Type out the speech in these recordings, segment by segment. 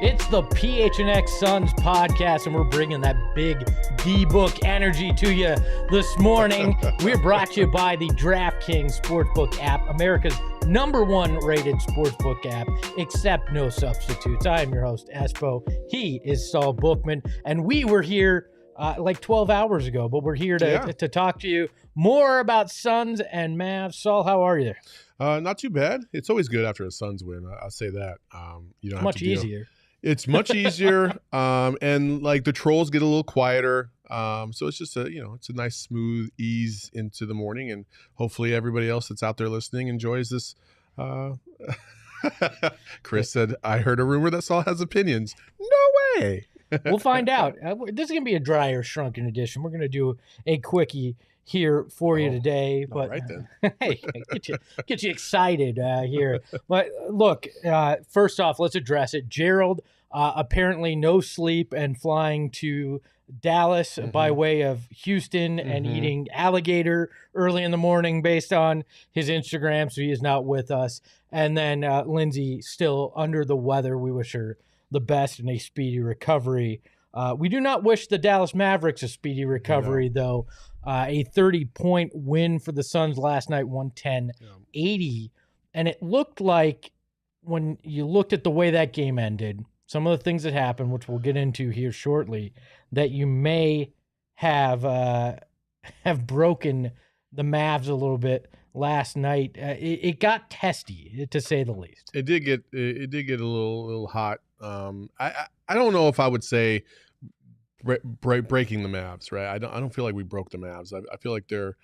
It's the PHNX Suns podcast, and we're bringing that big D-Book energy to you this morning. We're brought to you by the DraftKings Sportsbook app, America's #1 rated sportsbook app, except no substitutes. I am your host, Espo. He is Saul Bookman, and we were here like 12 hours ago, but we're here to talk to you more about Suns and Mavs. Saul, how are you? Not too bad. It's always good after a Suns win. I'll say that. You don't have much to deal. easier. It's much easier, and like the trolls get a little quieter. So it's just it's a nice smooth ease into the morning, and hopefully everybody else that's out there listening enjoys this. Chris said, "I heard a rumor that Saul has opinions." No way. We'll find out. This is gonna be a drier, shrunken edition. We're gonna do a quickie here for you today, but right then. Hey, get you excited here. But look, first off, let's address it. Gerald apparently no sleep and flying to Dallas by way of Houston and eating alligator early in the morning based on his Instagram, so he is not with us. And then Lindsay still under the weather. We wish her the best and a speedy recovery. We do not wish the Dallas Mavericks a speedy recovery, though. A 30-point win for the Suns last night, 110-80. And it looked like when you looked at the way that game ended, some of the things that happened, which we'll get into here shortly, that you may have broken the Mavs a little bit last night. It got testy, to say the least. It did get a little hot. I don't know if I would say breaking the Mavs, right? I don't feel like we broke the Mavs. I feel like they're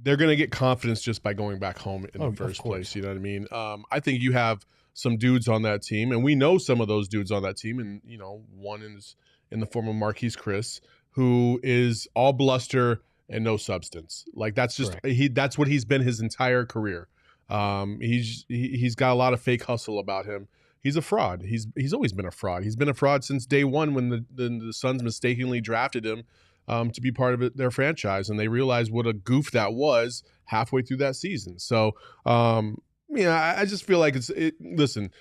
going to get confidence just by going back home in the first place. You know what I mean? I think you have some dudes on that team, and we know some of those dudes on that team, and one is in the form of Marquise Chris, who is all bluster and no substance. Like that's just that's what he's been his entire career. He's got a lot of fake hustle about him. He's a fraud. He's always been a fraud. He's been a fraud since day one when the Suns mistakenly drafted him to be part of their franchise, and they realized what a goof that was halfway through that season. So, I just feel like listen,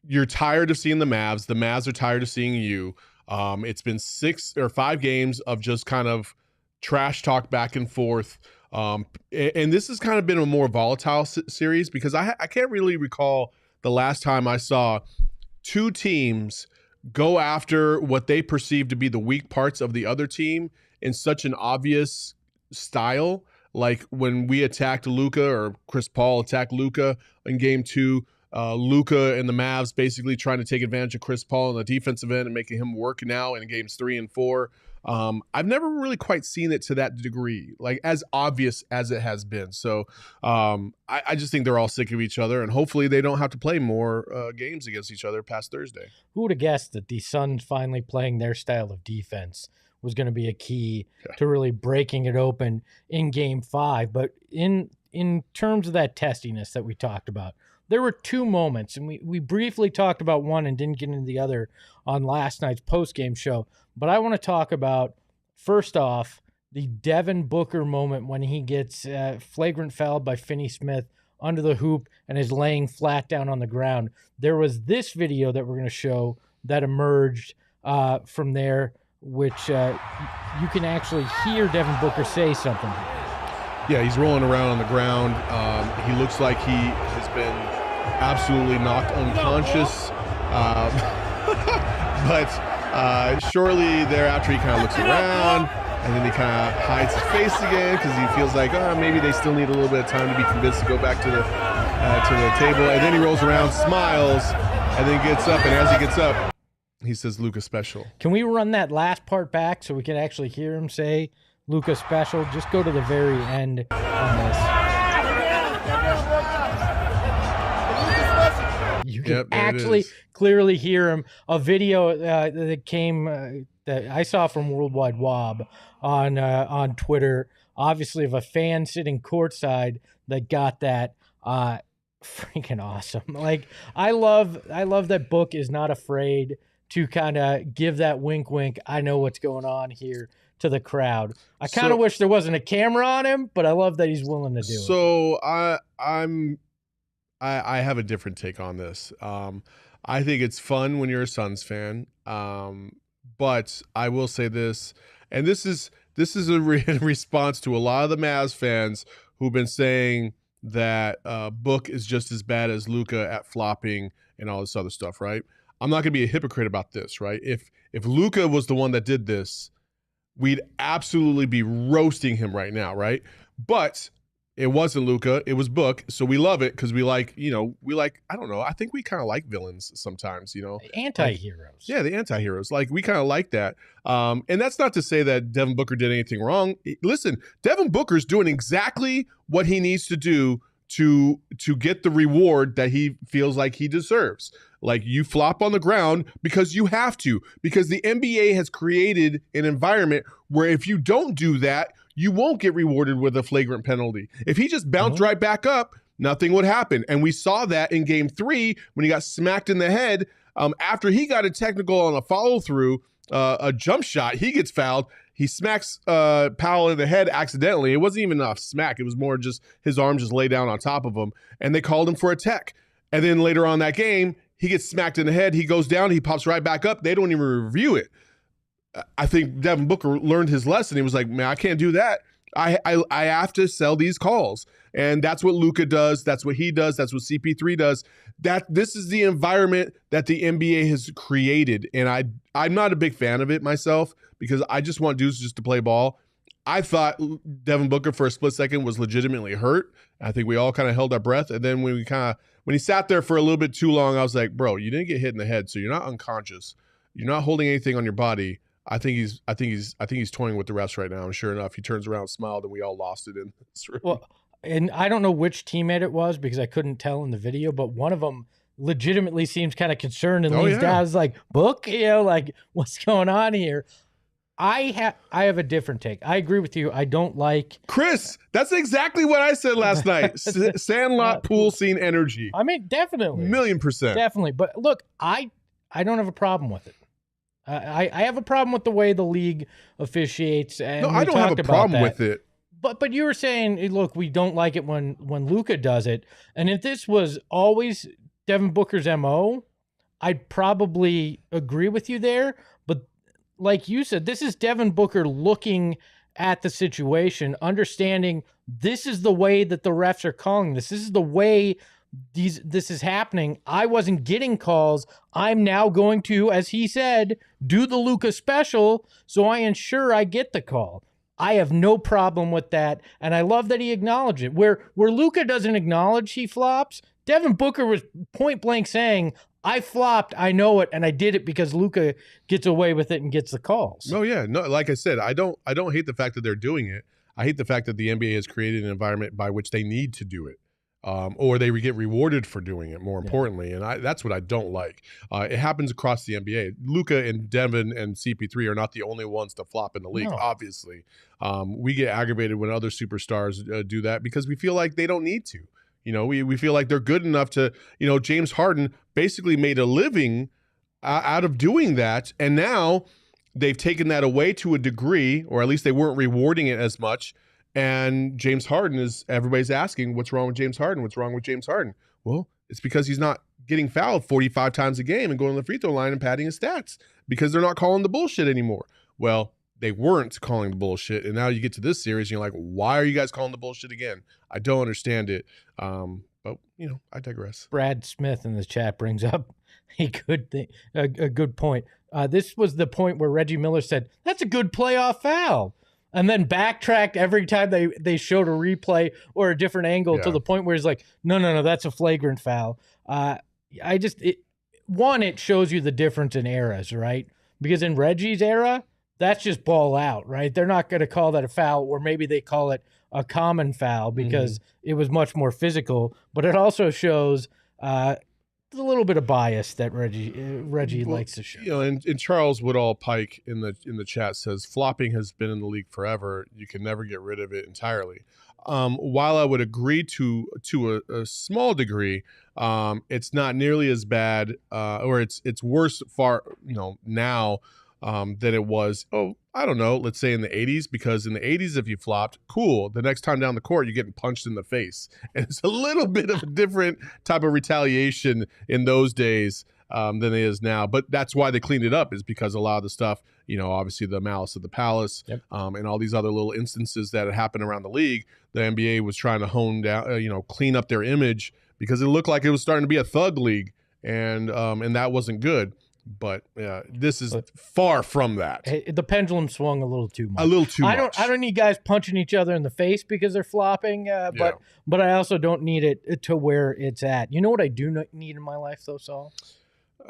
you're tired of seeing the Mavs. The Mavs are tired of seeing you. It's been 6 or 5 games of just kind of trash talk back and forth. And this has kind of been a more volatile series because I can't really recall the last time I saw two teams go after what they perceive to be the weak parts of the other team in such an obvious style. Like when we attacked Luka, or Chris Paul attacked Luka in game 2, Luka and the Mavs basically trying to take advantage of Chris Paul on the defensive end and making him work now in games 3 and 4. I've never really quite seen it to that degree, like as obvious as it has been. So I just think they're all sick of each other, and hopefully they don't have to play more games against each other past Thursday. Who would have guessed that the Suns finally playing their style of defense was going to be a key to really breaking it open in game 5. But in terms of that testiness that we talked about, there were 2 moments, and we briefly talked about one and didn't get into the other on last night's post-game show. But I want to talk about, first off, the Devin Booker moment when he gets flagrant fouled by Finney-Smith under the hoop and is laying flat down on the ground. There was this video that we're going to show that emerged from there, which you can actually hear Devin Booker say something. Yeah, he's rolling around on the ground. He looks like he has been absolutely knocked unconscious. But shortly thereafter, he kind of looks around, and then he kind of hides his face again because he feels like, maybe they still need a little bit of time to be convinced to go back to the table. And then he rolls around, smiles, and then gets up. And as he gets up, he says, "Luka special." Can we run that last part back so we can actually hear him say Luka special? Just go to the very end on this. You can actually clearly hear him. A video that came that I saw from Worldwide Wob on Twitter, obviously of a fan sitting courtside that got that. Freaking awesome. Like I love that Book is not afraid to kind of give that wink, I know what's going on here to the crowd. I kind of wish there wasn't a camera on him, but I love that he's willing to do it. So I have a different take on this. I think it's fun when you're a Suns fan. But I will say this, and this is a response to a lot of the Mavs fans who've been saying that Book is just as bad as Luka at flopping and all this other stuff, right? I'm not going to be a hypocrite about this, right? If Luka was the one that did this, we'd absolutely be roasting him right now, right? But it wasn't Luka, it was Book, so we love it because we like, I don't know, I think we kind of like villains sometimes, Anti-heroes. Yeah, the anti-heroes. Like, we kind of like that. And that's not to say that Devin Booker did anything wrong. Listen, Devin Booker's doing exactly what he needs to do to get the reward that he feels like he deserves. Like, you flop on the ground because you have to, because the NBA has created an environment where if you don't do that, you won't get rewarded with a flagrant penalty. If he just bounced right back up, nothing would happen. And we saw that in game 3 when he got smacked in the head. After he got a technical on a follow-through, a jump shot, he gets fouled. He smacks Powell in the head accidentally. It wasn't even a smack. It was more just his arm just lay down on top of him. And they called him for a tech. And then later on that game, he gets smacked in the head. He goes down. He pops right back up. They don't even review it. I think Devin Booker learned his lesson. He was like, man, I can't do that. I have to sell these calls. And that's what Luka does. That's what he does. That's what CP3 does. This is the environment that the NBA has created. And I'm not a big fan of it myself because I just want dudes just to play ball. I thought Devin Booker for a split second was legitimately hurt. I think we all kind of held our breath. And then when he sat there for a little bit too long, I was like, bro, you didn't get hit in the head. So you're not unconscious. You're not holding anything on your body. I think he's toying with the refs right now. And sure enough, he turns around, smiled, and we all lost it in this room. Well, and I don't know which teammate it was because I couldn't tell in the video, but one of them legitimately seems kind of concerned and leans down. I was like, Book, like, what's going on here? I have a different take. I agree with you. I don't like Chris. That's exactly what I said last night. Sandlot pool scene energy. I mean, definitely, 1,000,000%, definitely. But look, I don't have a problem with it. I have a problem with the way the league officiates. And no, I don't have a problem with it. But you were saying, look, we don't like it when Luka does it. And if this was always Devin Booker's MO, I'd probably agree with you there. But like you said, this is Devin Booker looking at the situation, understanding this is the way that the refs are calling this. This is the way this is happening. I wasn't getting calls. I'm now going to, as he said, do the Luka special so I ensure I get the call. I have no problem with that, and I love that he acknowledged it. Where Luka doesn't acknowledge he flops, Devin Booker was point blank saying, I flopped, I know it, and I did it because Luka gets away with it and gets the calls. No, yeah. No, like I said, I don't hate the fact that they're doing it. I hate the fact that the NBA has created an environment by which they need to do it. Or they get rewarded for doing it, more importantly. And that's what I don't like. It happens across the NBA. Luka and Devin and CP3 are not the only ones to flop in the league, obviously. We get aggravated when other superstars do that because we feel like they don't need to. We feel like they're good enough to, James Harden basically made a living out of doing that. And now they've taken that away to a degree, or at least they weren't rewarding it as much. And James Harden everybody's asking, what's wrong with James Harden? What's wrong with James Harden? Well, it's because he's not getting fouled 45 times a game and going to the free throw line and padding his stats because they're not calling the bullshit anymore. Well, they weren't calling the bullshit. And now you get to this series and you're like, why are you guys calling the bullshit again? I don't understand it. But I digress. Brad Smith in the chat brings up a good point. This was the point where Reggie Miller said, that's a good playoff foul. And then backtracked every time they showed a replay or a different angle to the point where he's like, no, that's a flagrant foul. It shows you the difference in eras, right? Because in Reggie's era, that's just ball out, right? They're not going to call that a foul, or maybe they call it a common foul because it was much more physical. But it also shows a little bit of bias that Reggie likes to show. And Charles Woodall Pike in the chat says flopping has been in the league forever. You can never get rid of it entirely. While I would agree to a small degree, it's not nearly as bad, or it's worse far now than it was. I don't know, let's say in the 80s, because in the 80s, if you flopped, cool. The next time down the court, you're getting punched in the face. And it's a little bit of a different type of retaliation in those days. than it is now. But that's why they cleaned it up, is because a lot of the stuff, obviously the Malice of the Palace, and all these other little instances that had happened around the league, the NBA was trying to hone down, clean up their image, because it looked like it was starting to be a thug league, and that wasn't good. But this is far from that. The pendulum swung a little too much. A little too much. I don't need guys punching each other in the face because they're flopping. But I also don't need it to where it's at. You know what I do need in my life, though, Saul?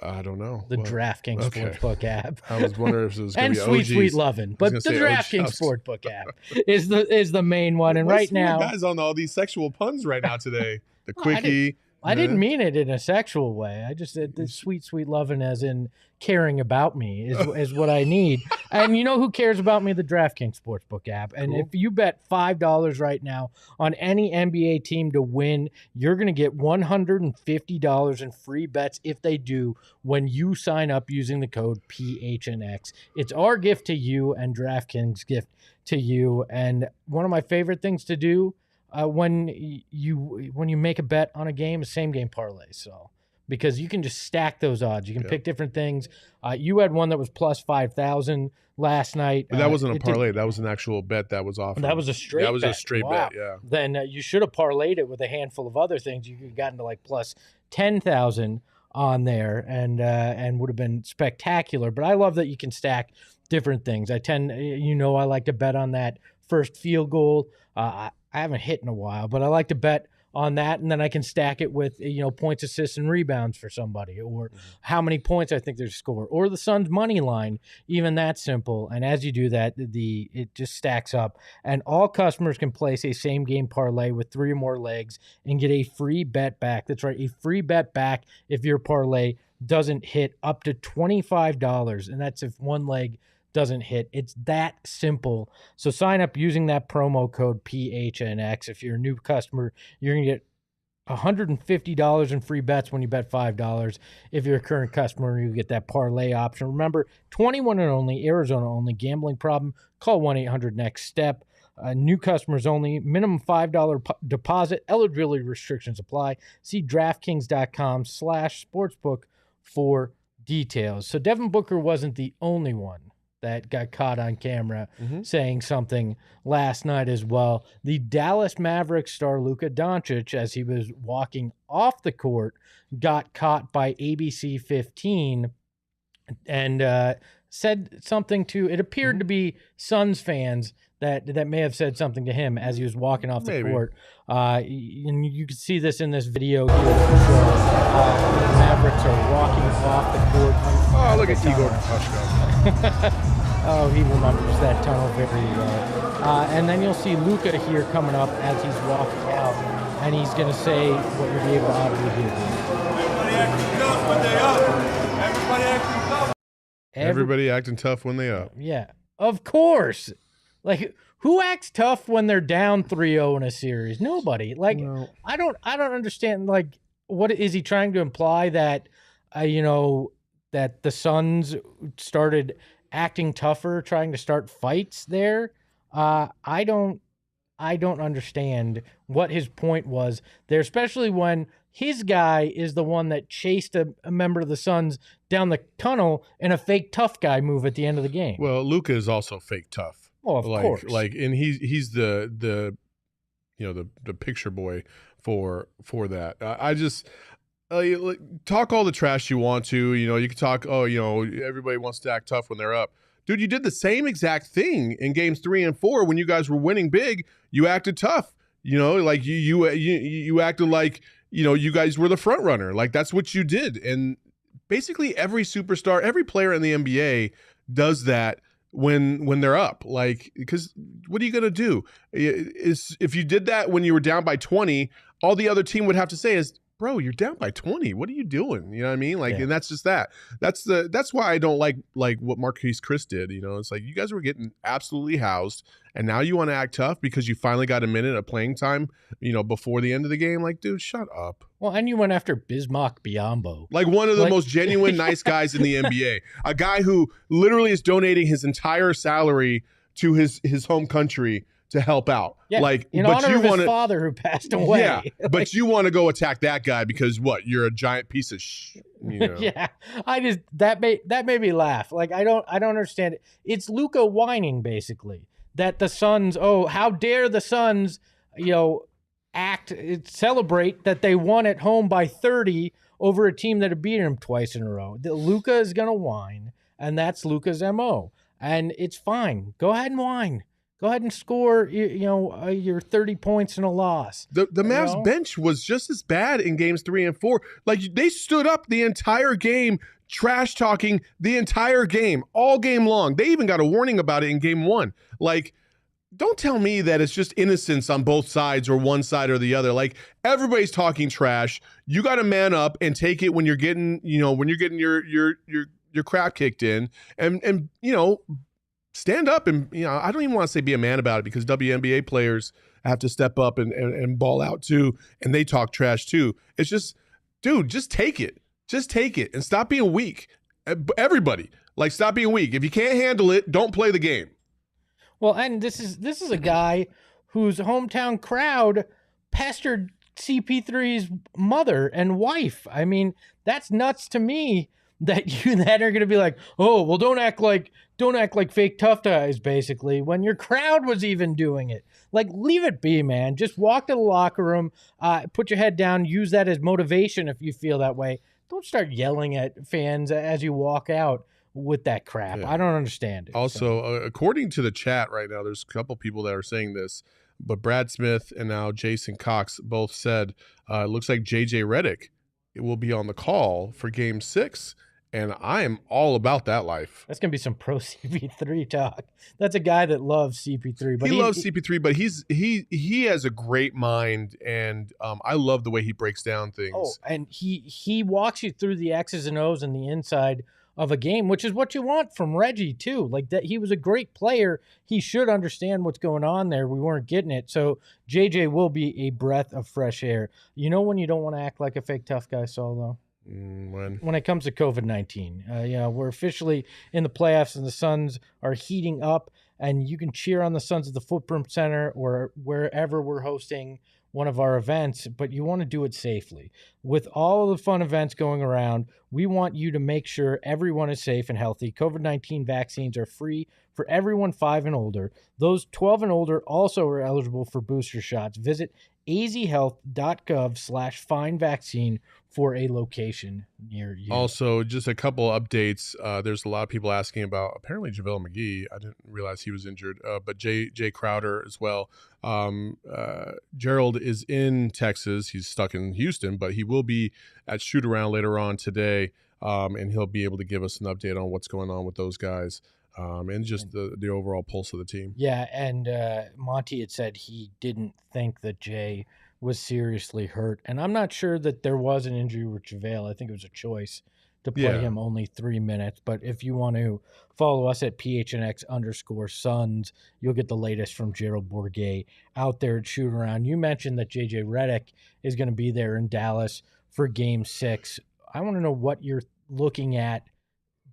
I don't know. The DraftKings Sportsbook app. I was wondering if it was going to be and Sweet Lovin'. But the DraftKings Sportsbook app is the main one. And right now, guys on all these sexual puns right now today. The quickie. I didn't mean it in a sexual way. I just said the sweet loving, as in caring about me, is what I need. And you know who cares about me? The DraftKings Sportsbook app. And if you bet $5 right now on any NBA team to win, you're going to get $150 in free bets if they do when you sign up using the code PHNX. It's our gift to you and DraftKings' gift to you. And one of my favorite things to do when you make a bet on a game, a same game parlay. So because you can just stack those odds, you can pick different things. You had one that was plus 5,000 last night. But that wasn't a parlay. That was an actual bet that was offered. That was a straight. That was a straight bet. Yeah. Then you should have parlayed it with a handful of other things. You could have gotten to like plus 10,000 on there, and would have been spectacular. But I love that you can stack different things. I like to bet on that first field goal. I haven't hit in a while, but I like to bet on that, and then I can stack it with points, assists, and rebounds for somebody, or how many points I think they score, or the Suns' money line. Even that simple. And as you do that, it just stacks up. And all customers can place a same game parlay with 3 or more legs and get a free bet back. That's right, a free bet back if your parlay doesn't hit, up to $25, and that's if one leg doesn't hit. It's that simple. So sign up using that promo code PHNX. If you're a new customer, you're going to get $150 in free bets when you bet $5. If you're a current customer, you get that parlay option. Remember, 21 and only, Arizona only. Gambling problem? Call 1-800-NEXT-STEP. New customers only. Minimum $5 deposit. Eligibility restrictions apply. See DraftKings.com/sportsbook for details. So Devin Booker wasn't the only one that got caught on camera saying something last night as well. The Dallas Mavericks star Luka Doncic, as he was walking off the court, got caught by ABC 15 and said something to, it appeared to be Suns fans that may have said something to him as he was walking off the court. And you can see this in this video here. The Mavericks are walking off the court. Oh, look at Igor touchdown. Oh, he remembers that tunnel very well. And then you'll see Luka here coming up as he's walking out, and he's going to say what you'll be able to audibly hear. Everybody acting tough when they up. Yeah, of course. Like, who acts tough when they're down 3-0 in a series? Nobody. Like, no. I don't understand. Like, what is he trying to imply that, that the Suns started acting tougher, trying to start fights there? I don't understand what his point was there, especially when his guy is the one that chased a member of the Suns down the tunnel in a fake tough guy move at the end of the game. Well, Luka is also fake tough. Oh, of course. And he's the picture boy for that. I just talk all the trash you want to. You can talk. Everybody wants to act tough when they're up. Dude, you did the same exact thing in games 3 and 4 when you guys were winning big. You acted tough. Like you acted like you guys were the front runner. Like, that's what you did. And basically every superstar, every player in the NBA does that when they're up. Like, because what are you gonna do? If you did that when you were down by 20, all the other team would have to say is, bro, you're down by 20. What are you doing? You know what I mean? Like, and that's just that. That's why I don't like what Marquise Chris did. It's like, you guys were getting absolutely housed, and now you want to act tough because you finally got a minute of playing time, before the end of the game. Like, dude, shut up. Well, and you went after Bismack Biyombo. Like, one of the most genuine nice guys in the NBA. A guy who literally is donating his entire salary to his home country to help out. Yeah, like, in but honor you of his want to, father who passed away. yeah, but you want to go attack that guy because what? You're a giant piece of Yeah, that made me laugh. Like I don't understand it. It's Luka whining basically that the Suns. Oh, how dare the Suns? Celebrate that they won at home by 30 over a team that had beaten him twice in a row. Luka is gonna whine, and that's Luka's MO, and it's fine. Go ahead and whine. Go ahead and score, your 30 points in a loss. The Mavs bench was just as bad in games 3 and 4. Like, they stood up the entire game, trash talking the entire game, all game long. They even got a warning about it in game 1. Like, don't tell me that it's just innocence on both sides or one side or the other. Like, everybody's talking trash. You got to man up and take it when you're getting, your crap kicked in, and stand up and, I don't even want to say be a man about it, because WNBA players have to step up and ball out too, and they talk trash too. It's just, dude, just take it. Just take it and stop being weak. Everybody, like, stop being weak. If you can't handle it, don't play the game. Well, and this is a guy whose hometown crowd pestered CP3's mother and wife. I mean, that's nuts to me that you then are going to be like, oh, well, don't act like fake tough guys, basically, when your crowd was even doing it. Like, leave it be, man. Just walk to the locker room, put your head down, use that as motivation if you feel that way. Don't start yelling at fans as you walk out with that crap. Yeah. I don't understand it. Also, according to the chat right now, there's a couple people that are saying this, but Brad Smith and now Jason Cox both said it looks like JJ Redick will be on the call for Game 6. And I am all about that life. That's gonna be some pro CP3 talk. That's a guy that loves CP3. But he loves CP3, but he has a great mind, and I love the way he breaks down things. Oh, and he walks you through the X's and O's and the inside of a game, which is what you want from Reggie too. Like, that, he was a great player. He should understand what's going on there. We weren't getting it. So JJ will be a breath of fresh air. You know when you don't want to act like a fake tough guy, Saul, though? When it comes to COVID-19, we're officially in the playoffs and the Suns are heating up, and you can cheer on the Suns at the Footprint Center or wherever we're hosting one of our events, but you want to do it safely. With all of the fun events going around, we want you to make sure everyone is safe and healthy. COVID-19 vaccines are free for everyone 5 and older. Those 12 and older also are eligible for booster shots. Visit azhealth.gov/find-vaccine for a location near you. Also, just a couple updates. There's a lot of people asking about apparently JaVale McGee. I didn't realize he was injured, but Jay Crowder as well. Gerald is in Texas. He's stuck in Houston, but he will be at shoot around later on today, and he'll be able to give us an update on what's going on with those guys. And just the overall pulse of the team. Yeah, and Monty had said he didn't think that Jay was seriously hurt. And I'm not sure that there was an injury with JaVale. I think it was a choice to play him only 3 minutes. But if you want to follow us at PHNX_Suns, you'll get the latest from Gerald Bourguet out there at shoot around. You mentioned that JJ Redick is going to be there in Dallas for Game 6. I want to know what you're looking at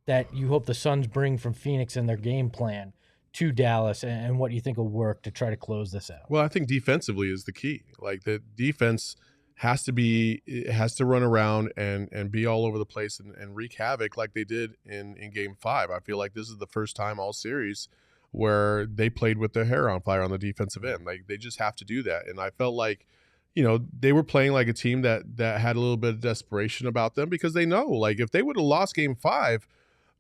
that you hope the Suns bring from Phoenix in their game plan to Dallas, and what you think will work to try to close this out. Well, I think defensively is the key. Like, the defense has to run around and be all over the place and wreak havoc like they did in Game 5. I feel like this is the first time all series where they played with their hair on fire on the defensive end. Like, they just have to do that. And I felt like, they were playing like a team that had a little bit of desperation about them, because they know, like, if they would have lost Game 5,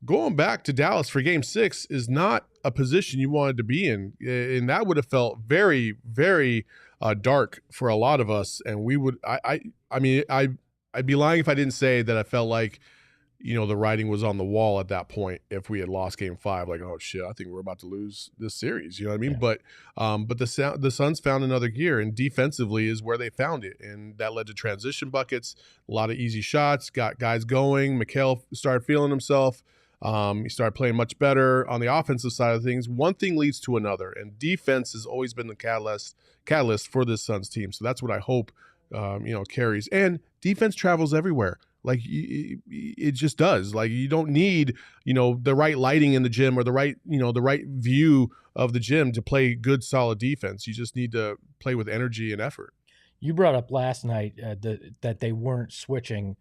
going back to Dallas for Game 6 is not a position you wanted to be in, and that would have felt very, very dark for a lot of us. And we would, I'd be lying if I didn't say that I felt like, the writing was on the wall at that point. If we had lost Game 5, like, oh shit, I think we're about to lose this series. You know what I mean? Yeah. But the Suns found another gear, and defensively is where they found it, and that led to transition buckets, a lot of easy shots, got guys going. Mikal started feeling himself. He started playing much better on the offensive side of things. One thing leads to another, and defense has always been the catalyst for this Suns team. So that's what I hope, carries. And defense travels everywhere. Like it just does. Like you don't need, the right lighting in the gym or the right view of the gym to play good, solid defense. You just need to play with energy and effort. You brought up last night that they weren't switching,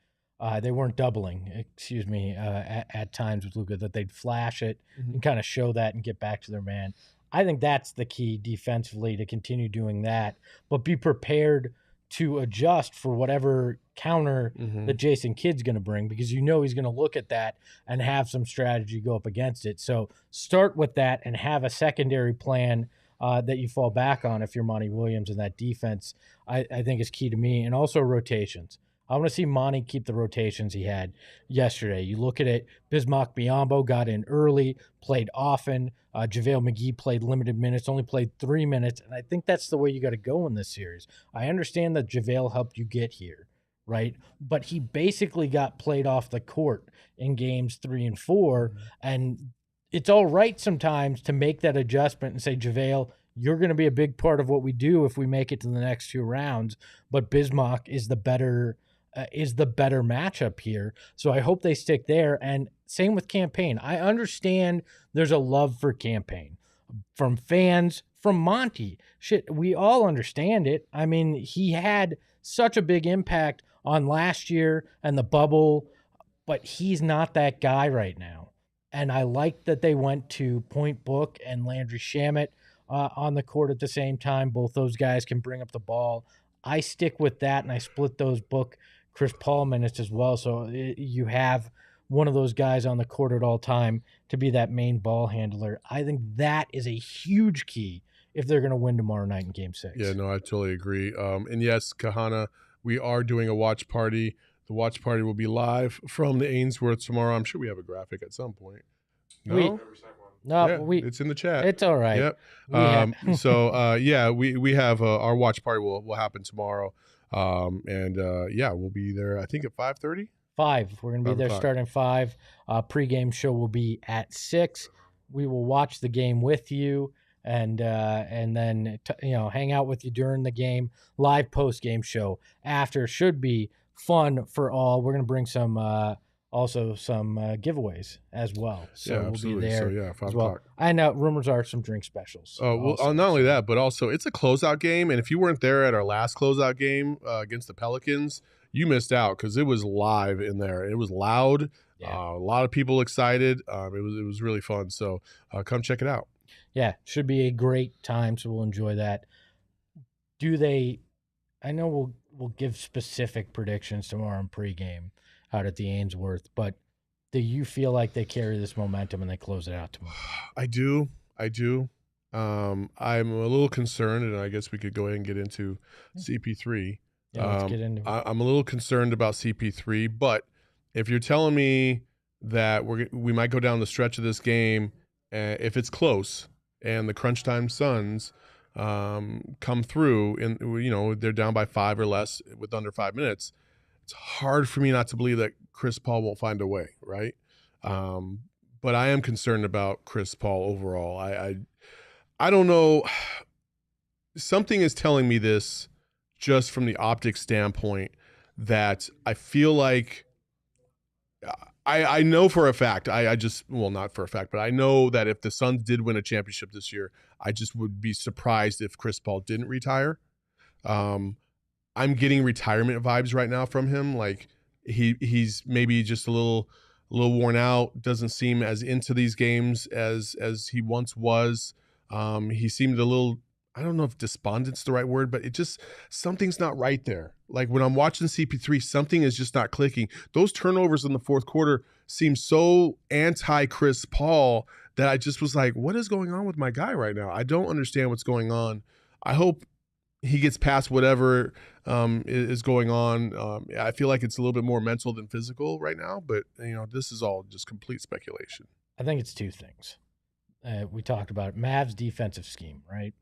they weren't doubling, excuse me, at times with Luka, that they'd flash it and kind of show that and get back to their man. I think that's the key defensively, to continue doing that, but be prepared to adjust for whatever counter that Jason Kidd's going to bring, because he's going to look at that and have some strategy go up against it. So start with that and have a secondary plan that you fall back on if you're Monty Williams, and that defense, I think, is key to me. And also rotations. I want to see Monty keep the rotations he had yesterday. You look at it, Bismack Biyombo got in early, played often. JaVale McGee played limited minutes, only played 3 minutes. And I think that's the way you got to go in this series. I understand that JaVale helped you get here, right? But he basically got played off the court in games 3 and 4. And it's all right sometimes to make that adjustment and say, JaVale, you're going to be a big part of what we do if we make it to the next 2 rounds. But Bismack is the better matchup here. So I hope they stick there. And same with Campaign. I understand there's a love for Campaign from fans, from Monty. Shit, we all understand it. I mean, he had such a big impact on last year and the bubble, but he's not that guy right now. And I like that they went to Point Book and Landry Shamet on the court at the same time. Both those guys can bring up the ball. I stick with that, and I split those Book Chris Paul minutes as well. So you have one of those guys on the court at all time to be that main ball handler. I think that is a huge key if they're going to win tomorrow night in Game 6. Yeah, no, I totally agree. And yes, Kahana, we are doing a watch party. The watch party will be live from the Ainsworth tomorrow. I'm sure we have a graphic at some point. No? It's in the chat. It's all right. Yep. We have our watch party will happen tomorrow. We'll be there, I think, at 5:30. 5. We're going to be there starting 5. Pre-game show will be at 6. We will watch the game with you and then hang out with you during the game. Live post-game show after should be fun for all. We're going to bring some giveaways as well. So we'll be there. So 5 o'clock. I know rumors are some drink specials. Not only that, but also it's a closeout game. And if you weren't there at our last closeout game against the Pelicans, you missed out because it was live in there. It was loud. Yeah. A lot of people excited. It was really fun. So come check it out. Yeah, should be a great time. So we'll enjoy that. I know we'll give specific predictions tomorrow in pregame out at the Ainsworth, but do you feel like they carry this momentum and they close it out tomorrow? I do. I'm a little concerned, and I guess we could go ahead and get into CP3. Yeah, let's get into it. I'm a little concerned about CP3, but if you're telling me that we might go down the stretch of this game, if it's close and the crunch time Suns come through and they're down by 5 or less with under 5 minutes, it's hard for me not to believe that Chris Paul won't find a way, right? But I am concerned about Chris Paul overall. I don't know. Something is telling me this just from the optics standpoint that I feel like I know for a fact, not for a fact, but I know that if the Suns did win a championship this year, I just would be surprised if Chris Paul didn't retire. I'm getting retirement vibes right now from him. Like he's maybe just a little worn out, doesn't seem as into these games as he once was. He seemed a little, I don't know if despondent's the right word, but something's not right there. Like when I'm watching CP3, something is just not clicking. Those turnovers in the fourth quarter seem so anti-Chris Paul that I just was like, what is going on with my guy right now? I don't understand what's going on. I hope he gets past whatever is going on. I feel like it's a little bit more mental than physical right now, but this is all just complete speculation. I think it's 2 things. We talked about it. Mavs defensive scheme, right?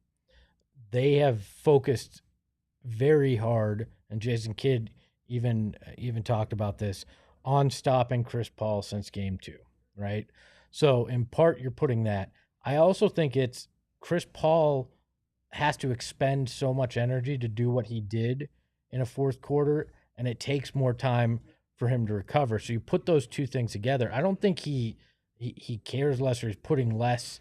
They have focused very hard, and Jason Kidd even talked about this, on stopping Chris Paul since game 2, right? So in part, you're putting that. I also think it's Chris Paul has to expend so much energy to do what he did in a fourth quarter, and it takes more time for him to recover. So you put those two things together. I don't think he cares less or he's putting less,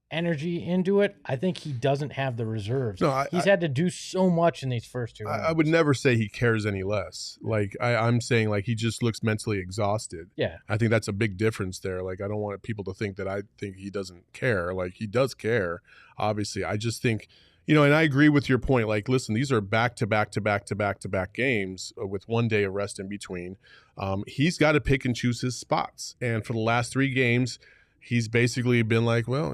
energy into it. I think he doesn't have the reserves. No, he's had to do so much in these first 2 rounds. I would never say he cares any less. Like I'm saying, like he just looks mentally exhausted. Yeah, I think that's a big difference there. Like I don't want people to think that I think he doesn't care. Like he does care, obviously. I just think, and I agree with your point. Like, listen, these are back to back games with 1 day of rest in between. He's got to pick and choose his spots, and for the last 3 games, he's basically been like, well,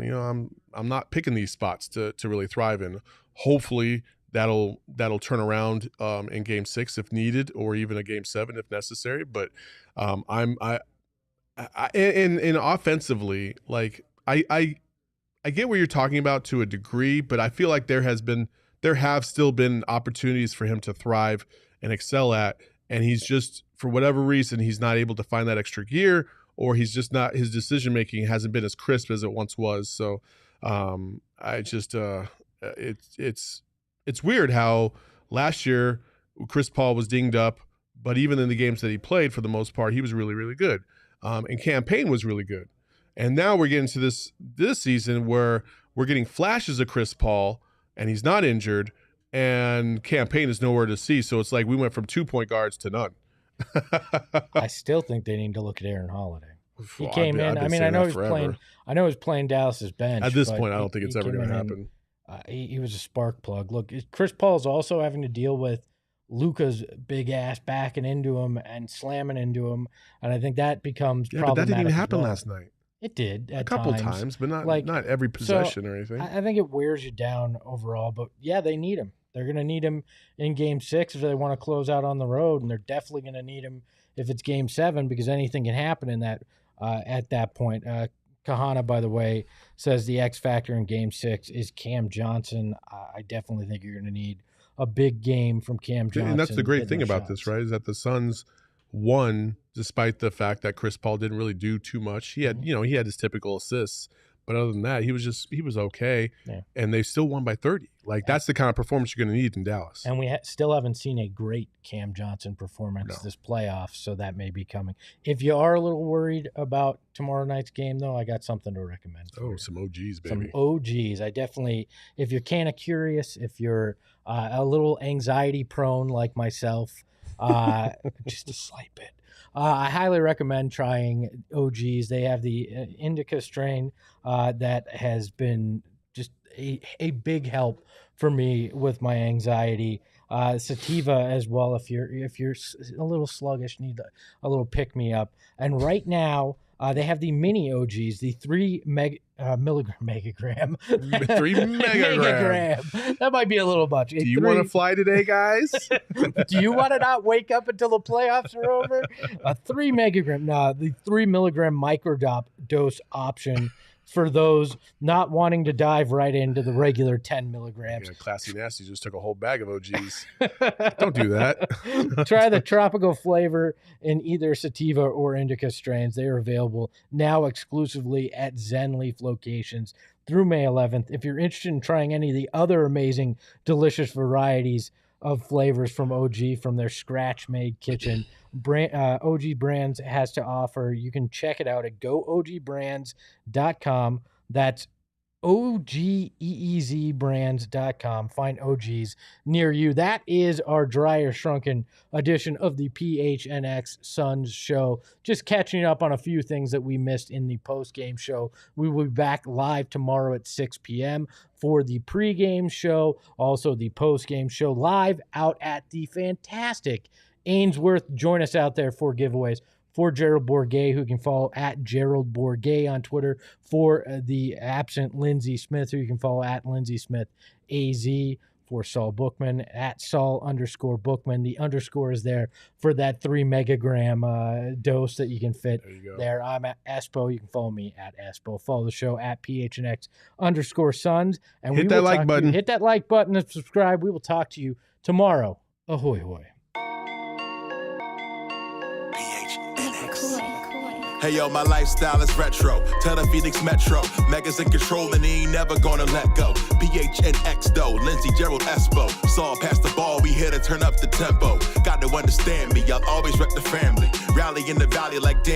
I'm not picking these spots to really thrive in. Hopefully that'll turn around in Game 6 if needed, or even a Game 7 if necessary. But I offensively, like I get what you're talking about to a degree, but I feel like there have still been opportunities for him to thrive and excel at, and he's just, for whatever reason, he's not able to find that extra gear, or he's just not, his decision making hasn't been as crisp as it once was. So I just it's weird how last year Chris Paul was dinged up, but even in the games that he played, for the most part, he was really, really good. And Cam Payne was really good. And now we're getting to this season where we're getting flashes of Chris Paul, and he's not injured, and Cam Payne is nowhere to see. So it's like we went from 2-point guards to none. I still think they need to look at Aaron Holiday. He came in. I mean, I know he's playing Dallas's bench. At this point, I don't think it's ever going to happen. He was a spark plug. Look, Chris Paul's also having to deal with Luka's big ass backing into him and slamming into him, and I think that becomes problematic. But that didn't even happen last night. It did at a couple times, but not every possession or anything. I think it wears you down overall. But yeah, they need him. They're going to need him in Game 6 if they want to close out on the road, and they're definitely going to need him if it's Game 7, because anything can happen in that at that point. Kahana, by the way, says the X factor in Game 6 is Cam Johnson. I definitely think you're going to need a big game from Cam Johnson. And that's the great thing about this, right, is that the Suns won despite the fact that Chris Paul didn't really do too much. He had, he had his typical assists, but other than that, he was okay. Yeah. And they still won by 30. Like, that's the kind of performance you're going to need in Dallas. And we still haven't seen a great Cam Johnson performance this playoff, so that may be coming. If you are a little worried about tomorrow night's game, though, I got something to recommend. Some OGs, baby. Some OGs. I definitely, if you're kind of curious, if you're a little anxiety prone like myself, just a slight bit, I highly recommend trying OGs. They have the indica strain that has been just a big help for me with my anxiety. Sativa as well. If you're a little sluggish, need a little pick me up. And right now they have the mini OGs, the 3 megagram. 3 megagram. That might be a little much. Do you want to fly today, guys? Do you want to not wake up until the playoffs are over? A 3 megagram. No, the 3 milligram microdose option for those not wanting to dive right into the regular 10 milligrams. Yeah, Classy Nasty just took a whole bag of OGs. Don't do that. Try the tropical flavor in either sativa or indica strains. They are available now exclusively at Zen Leaf locations through May 11th. If you're interested in trying any of the other amazing, delicious varieties of flavors from OG, from their scratch-made kitchen, OG Brands has to offer. You can check it out at googbrands.com. That's OGEEZbrands.com. Find OGs near you. That is our drier shrunken edition of the PHNX Suns show. Just catching up on a few things that we missed in the post-game show. We will be back live tomorrow at 6 p.m. for the pregame show. Also the post-game show live out at the fantastic Ainsworth. Join us out there for giveaways. For Gerald Bourguet, who you can follow at Gerald Bourguet on Twitter. For the absent Lindsey Smith, who you can follow at Lindsey Smith AZ. For Saul Bookman, at Saul_Bookman. The underscore is there for that 3 megagram dose that you can fit there. I'm at Espo. You can follow me at Espo. Follow the show at PHNX_Suns. And hit that like button. Hit that like button and subscribe. We will talk to you tomorrow. Ahoy, hoy. PHNX. Hey yo, my lifestyle is retro. Tell the Phoenix Metro. Megas in control and he ain't never gonna let go. PHNX though, Lindsey, Gerald, Espo. Saul pass the ball, we here to turn up the tempo. Got to understand me, I'll always rep the family. Rally in the valley like damn.